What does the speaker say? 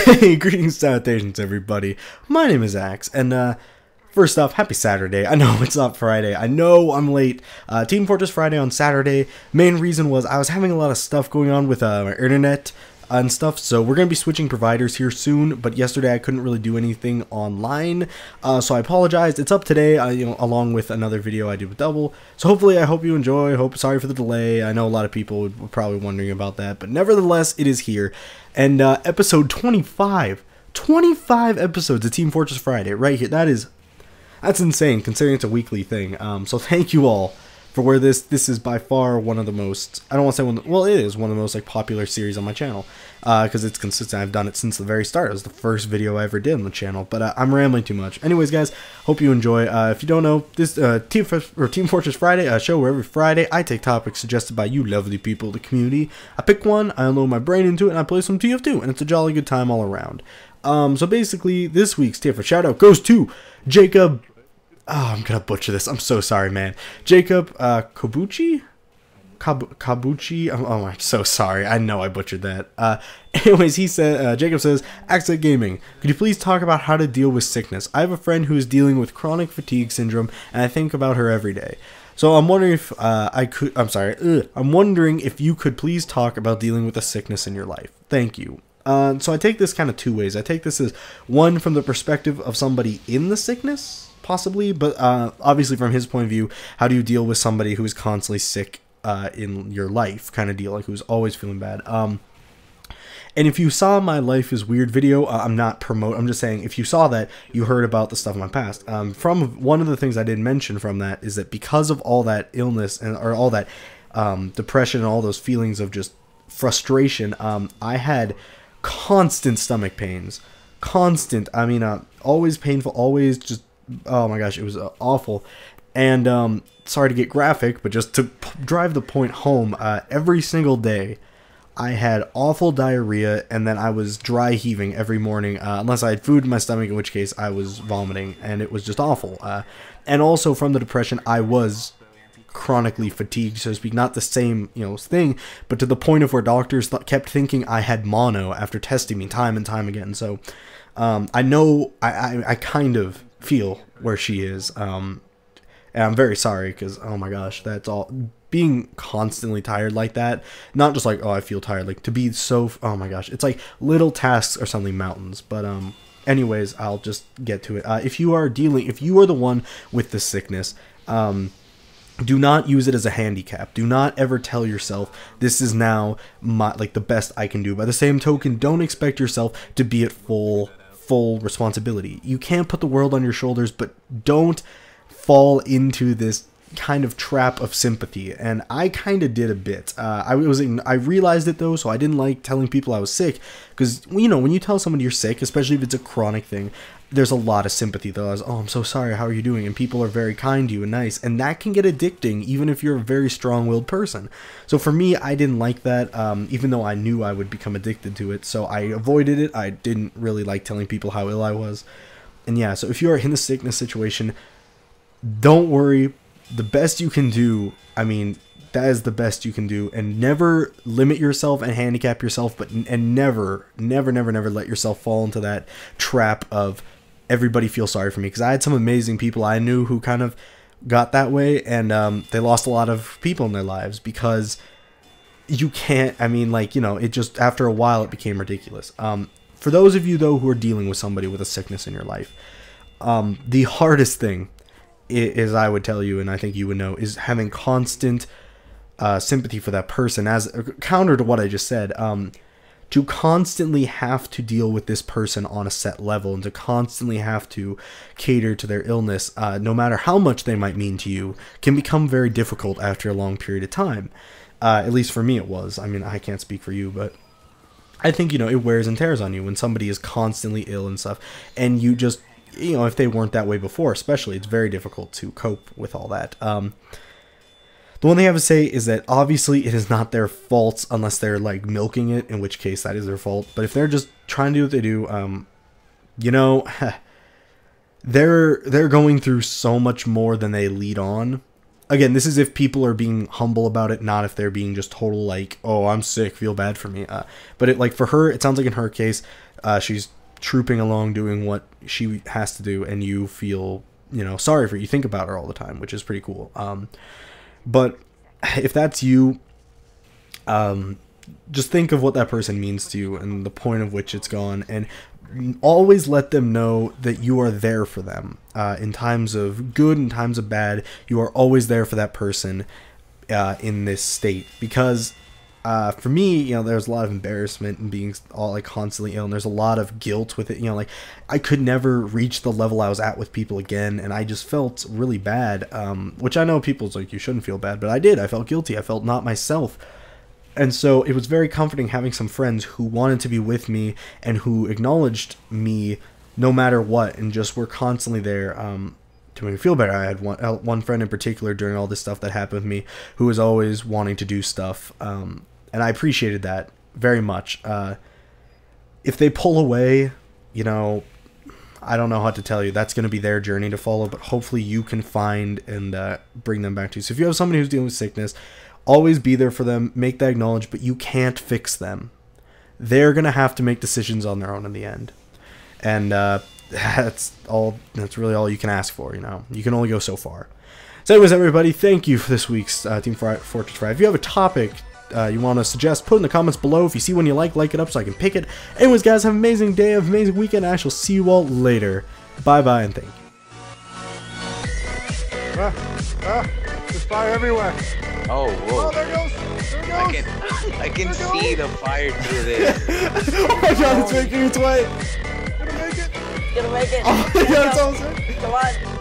Hey, greetings, salutations, everybody. My name is Axe, and first off, happy Saturday. I know it's not Friday. I know I'm late. Team Fortress Friday on Saturday. Main reason was I was having a lot of stuff going on with my internet and stuff, so we're going to be switching providers here soon, but yesterday I couldn't really do anything online, so I apologize. It's up today, along with another video I did with Double, so hopefully I hope you enjoy. Sorry for the delay. I know a lot of people were probably wondering about that, but nevertheless, it is here, and episode 25 episodes of Team Fortress Friday, right here. That's insane, considering it's a weekly thing, so thank you all for where this is by far one of the most, I don't want to say well, it is one of the most popular series on my channel, because it's consistent. I've done it since the very start. It was the first video I ever did on the channel, but I'm rambling too much. Anyways, guys, hope you enjoy. If you don't know, this Team Fortress Friday, a show where every Friday I take topics suggested by you lovely people of the community. I pick one, I unload my brain into it, and I play some TF2, and it's a jolly good time all around. So basically, this week's TF shout out goes to Jacob. Oh, I'm gonna butcher this. I'm so sorry, man. Jacob Kabuchi? Kabuchi? Oh, I'm so sorry. I know I butchered that. Anyways, he said, Jacob says, Axette Gaming, could you please talk about how to deal with sickness? I have a friend who is dealing with chronic fatigue syndrome, and I think about her every day. So I'm wondering if I'm wondering if you could please talk about dealing with a sickness in your life. Thank you. So I take this kind of two ways. I take this as one from the perspective of somebody in the sickness, possibly, but obviously from his point of view, how do you deal with somebody who is constantly sick in your life, kind of deal, like who's always feeling bad. And if you saw my Life is Weird video, I'm just saying, if you saw that, you heard about the stuff in my past. From one of the things I didn't mention from that is that because of all that illness or all that depression and all those feelings of just frustration, I had constant stomach pains. Constant. I mean, always painful, always just, oh my gosh, it was awful. And sorry to get graphic, but just to drive the point home, every single day I had awful diarrhea, and then I was dry heaving every morning, unless I had food in my stomach, in which case I was vomiting, and it was just awful. And also from the depression, I was chronically fatigued, so to speak. Not the same, thing, but to the point of where doctors kept thinking I had mono after testing me time and time again. So I know I kind of feel where she is, and I'm very sorry, because oh my gosh, that's all, being constantly tired like that, not just like, oh, I feel tired, like to be so, oh my gosh, it's like little tasks are suddenly mountains. But anyways, I'll just get to it. If you are the one with the sickness, do not use it as a handicap. Do not ever tell yourself this is now the best I can do. By the same token, don't expect yourself to be at full responsibility. You can't put the world on your shoulders, but don't fall into this kind of trap of sympathy. And I kind of did a bit. I realized it though, so I didn't like telling people I was sick, because when you tell somebody you're sick, especially if it's a chronic thing, there's a lot of sympathy though. Oh, I'm so sorry, how are you doing? And people are very kind to you and nice, and that can get addicting even if you're a very strong-willed person. So for me, I didn't like that, even though I knew I would become addicted to it, so I avoided it. I didn't really like telling people how ill I was. And yeah, so if you are in a sickness situation, don't worry. The best you can do, I mean, that is the best you can do, and never limit yourself and handicap yourself, and never let yourself fall into that trap of everybody feel sorry for me, because I had some amazing people I knew who kind of got that way, and they lost a lot of people in their lives because you can't, I mean, it just, after a while, it became ridiculous. For those of you, though, who are dealing with somebody with a sickness in your life, the hardest thing is, I would tell you, and I think you would know, is having constant sympathy for that person, as counter to what I just said. To constantly have to deal with this person on a set level, and to constantly have to cater to their illness, no matter how much they might mean to you, can become very difficult after a long period of time. At least for me it was. I mean, I can't speak for you, but I think, it wears and tears on you when somebody is constantly ill and stuff, and you just, if they weren't that way before, especially, it's very difficult to cope with all that. The one thing I have to say is that obviously it is not their fault unless they're milking it, in which case that is their fault. But if they're just trying to do what they do, they're going through so much more than they lead on, again, this is if people are being humble about it, not if they're being just total like, oh, I'm sick, feel bad for me. But it, like, for her, it sounds like in her case, she's trooping along doing what she has to do, and you feel, you know, sorry for her. You think about her all the time, which is pretty cool. But if that's you, just think of what that person means to you and the point of which it's gone, and always let them know that you are there for them in times of good and times of bad. You are always there for that person in this state, because for me, you know, there's a lot of embarrassment and being all like constantly ill, and there's a lot of guilt with it. You know, like I could never reach the level I was at with people again, and I just felt really bad, which I know people's like, you shouldn't feel bad, but I did. I felt guilty. I felt not myself. And so it was very comforting having some friends who wanted to be with me and who acknowledged me no matter what, and just were constantly there to make me feel better. I had one friend in particular during all this stuff that happened with me who was always wanting to do stuff, and I appreciated that very much. If they pull away, you know, I don't know how to tell you. That's going to be their journey to follow, but hopefully you can find and bring them back to you. So if you have somebody who's dealing with sickness, always be there for them, make that acknowledge, but you can't fix them. They're going to have to make decisions on their own in the end. And that's really all you can ask for, you know. You can only go so far. So anyways, everybody, thank you for this week's Team Fortress 5. If you have a topic you want to suggest, put in the comments below. If you see one you like it up so I can pick it. Anyways, guys, have an amazing day, have an amazing weekend. I shall see you all later. Bye-bye, and thank you. There's fire everywhere. Oh, whoa. Oh, there it goes. There it goes. I can see the fire through there. Oh my god, it's making its way. Gonna make it. Gonna make it. Oh my god, it's almost Come on.